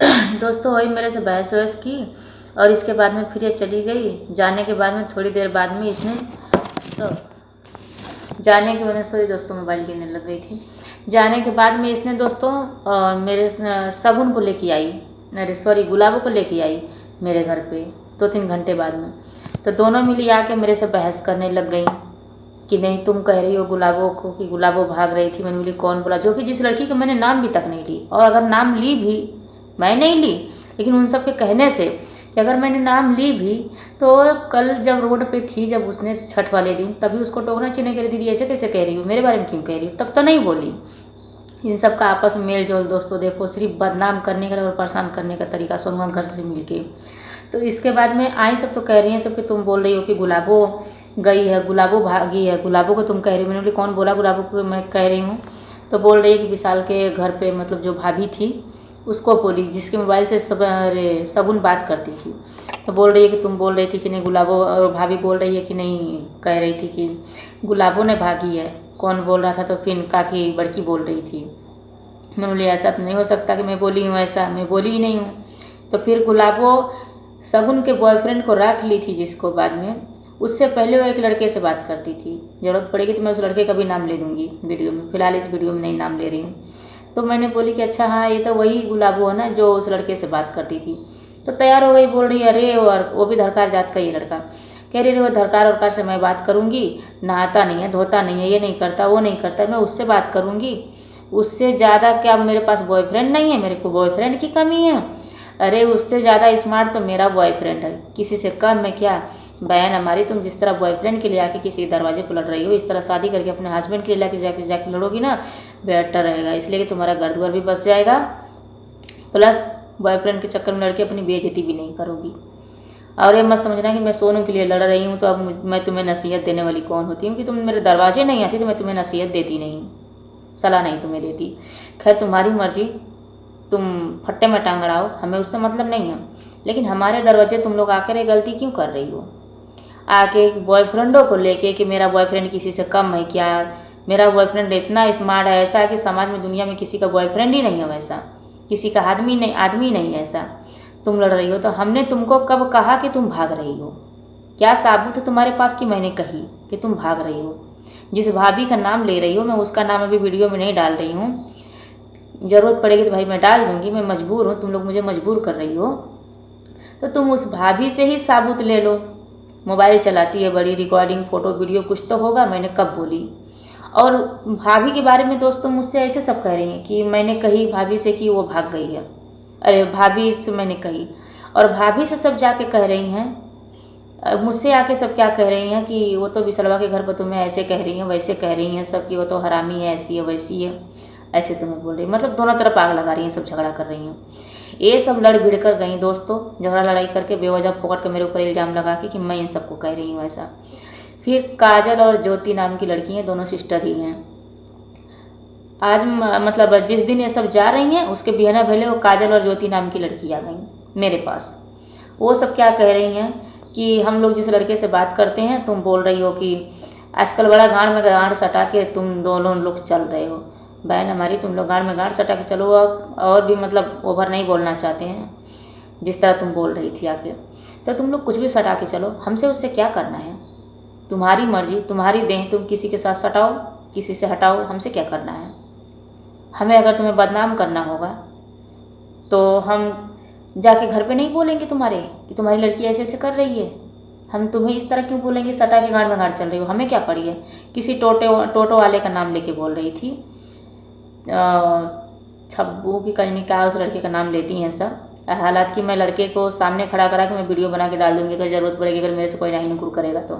दोस्तों वही मेरे से बहस वहस की और इसके बाद में फिर ये चली गई। जाने के बाद में थोड़ी देर बाद में इसने तो जाने के बाद में सॉरी दोस्तों मोबाइल गिरने लग गई थी। जाने के बाद में इसने दोस्तों मेरे शगुन को लेके आई, अरे सॉरी गुलाबों को लेके आई मेरे घर पे 2-3 घंटे बाद में। तो दोनों मिली आके मेरे से बहस करने लग गई कि नहीं तुम कह रही हो गुलाबों को कि गुलाबो भाग रही थी। मैंने बोली कौन बोला, जो कि जिस लड़की का मैंने नाम भी तक नहीं ली, और अगर नाम ली भी मैं नहीं ली, लेकिन उन सब के कहने से कि अगर मैंने नाम ली भी तो कल जब रोड पे थी, जब उसने छठ वाले दिन, तभी उसको टोकना चाहिए कि दीदी ऐसे कैसे कह रही हो, मेरे बारे में क्यों कह रही हो, तब तो नहीं बोली। इन सब का आपस में मेल जोल दोस्तों देखो, सिर्फ बदनाम करने का और परेशान करने का तरीका सोनवा घर से मिलके। तो इसके बाद में आई सब तो कह रही हैं सब कि तुम बोल रही हो कि गुलाबो गई है, गुलाबो भागी है, गुलाबो को तुम कह रही हो। मैंने बोली कौन बोला गुलाबो को मैं कह रही हूँ। तो बोल रही है कि विशाल के घर पे मतलब जो भाभी थी उसको बोली, जिसके मोबाइल से सब शगुन बात करती थी। तो बोल रही है कि तुम बोल रही थी कि नहीं गुलाबो, और भाभी बोल रही है कि नहीं कह रही थी कि गुलाबो ने भागी है। कौन बोल रहा था, तो फिर काकी बड़की बोल रही थी। मैंने बोली ऐसा तो नहीं हो सकता कि मैं बोली हूँ, ऐसा मैं बोली ही नहीं हूँ। तो फिर गुलाबो शगुन के बॉयफ्रेंड को रख ली थी, जिसको बाद में उससे पहले वो एक लड़के से बात करती थी। ज़रूरत पड़ेगी तो मैं उस लड़के का भी नाम ले दूँगी वीडियो में, फिलहाल इस वीडियो में नहीं नाम ले रही हूँ। तो मैंने बोली कि अच्छा हाँ ये तो वही गुलाबो है ना जो उस लड़के से बात करती थी। तो तैयार हो गई, बोल रही है अरे और वो भी धरकार जात का ये लड़का। कह रही वो धरकार वरकार से मैं बात करूँगी, नहाता नहीं है धोता नहीं है, ये नहीं करता वो नहीं करता, मैं उससे बात करूँगी। उससे ज़्यादा क्या मेरे पास बॉयफ्रेंड नहीं है, मेरे को बॉयफ्रेंड की कमी है। अरे उससे ज़्यादा स्मार्ट तो मेरा बॉयफ्रेंड है, किसी से कम मैं क्या। बहन हमारी, तुम जिस तरह बॉयफ्रेंड के लिए आके किसी दरवाजे पर लड़ रही हो, इस तरह शादी करके अपने हस्बैंड के लिए लाके जाके लड़ोगी ना, बेहतर रहेगा। इसलिए कि तुम्हारा घर द्वार भी बच जाएगा, प्लस बॉयफ्रेंड के चक्कर में लड़के अपनी बेइज्जती भी नहीं करोगी। और ये मत समझना कि मैं सोनू के लिए लड़ रही हूँ तो अब मैं तुम्हें नसीहत देने वाली कौन होती हूँ कि तुम मेरे दरवाजे नहीं आती तो मैं तुम्हें नसीहत देती नहीं, सलाह नहीं तुम्हें देती। खैर तुम्हारी मर्जी, तुम फट्टे में टांग अड़ाओ, हमें उससे मतलब नहीं है। लेकिन हमारे दरवाजे तुम लोग आकर ये गलती क्यों कर रही हो, आके बॉयफ्रेंडों को लेके कि मेरा बॉयफ्रेंड किसी से कम है क्या, मेरा बॉयफ्रेंड इतना स्मार्ट है, ऐसा है कि समाज में दुनिया में किसी का बॉयफ्रेंड ही नहीं है वैसा, किसी का आदमी नहीं है ऐसा। तुम लड़ रही हो तो हमने तुमको कब कहा कि तुम भाग रही हो, क्या साबुत है तुम्हारे पास कि मैंने कही कि तुम भाग रही हो। जिस भाभी का नाम ले रही हो, मैं उसका नाम अभी वीडियो में नहीं डाल रही हूँ, ज़रूरत पड़ेगी तो भाई मैं डाल दूँगी, मैं मजबूर हूँ, तुम लोग मुझे मजबूर कर रही हो। तो तुम उस भाभी से ही साबुत ले लो, मोबाइल चलाती है बड़ी, रिकॉर्डिंग फ़ोटो वीडियो कुछ तो होगा, मैंने कब बोली। और भाभी के बारे में दोस्तों मुझसे ऐसे सब कह रही हैं कि मैंने कही भाभी से कि वो भाग गई है, अरे भाभी से मैंने कही, और भाभी से सब जाके कह रही हैं, मुझसे आके सब क्या कह रही हैं कि वो तो विसलवा के घर पर तुम्हें ऐसे कह रही हैं वैसे कह रही हैं सब, कि वो तो हरामी है, ऐसी है वैसी है, ऐसे तुम्हें बोल रही, मतलब दोनों तरफ आग लगा रही हैं, सब झगड़ा कर रही हैं। ये सब लड़ भिड़ कर गई दोस्तों, झगड़ा लड़ाई करके बेवजह फोकट के मेरे ऊपर इल्ज़ाम लगा के कि मैं इन सबको कह रही हूँ ऐसा। फिर काजल और ज्योति नाम की लड़की हैं, दोनों सिस्टर ही हैं। आज मतलब जिस दिन ये सब जा रही हैं उसके बिहना पहले वो काजल और ज्योति नाम की लड़की आ गई मेरे पास। वो सब क्या कह रही हैं कि हम लोग जिस लड़के से बात करते हैं, तुम बोल रही हो कि आजकल बड़ा गांड में गांड सटा के तुम दोनों लोग चल रहे हो। बहन हमारी, तुम लोग गांड में गांड सटा के चलो, और भी मतलब ओवर नहीं बोलना चाहते हैं जिस तरह तुम बोल रही थी आके, तो तुम लोग कुछ भी सटा के चलो, हमसे उससे क्या करना है, तुम्हारी मर्जी, तुम्हारी देह, तुम किसी के साथ सटाओ किसी से हटाओ, हमसे क्या करना है। हमें अगर तुम्हें बदनाम करना होगा तो हम जाके घर पे नहीं बोलेंगे तुम्हारे कि तुम्हारी लड़की ऐसे ऐसे कर रही है, हम तुम्हें इस तरह क्यों बोलेंगे सटा के गांड में गांड चल रही हो, हमें क्या पड़ी है। किसी टोटो वाले का नाम लेके बोल रही थी, छब्बू की कजनी का उस लड़के का नाम लेती हैं सब। हालांकि मैं लड़के को सामने खड़ा करा के मैं वीडियो बना के डाल दूँगी, अगर ज़रूरत पड़ेगी, अगर मेरे से कोई नहीं नुकुर करेगा तो।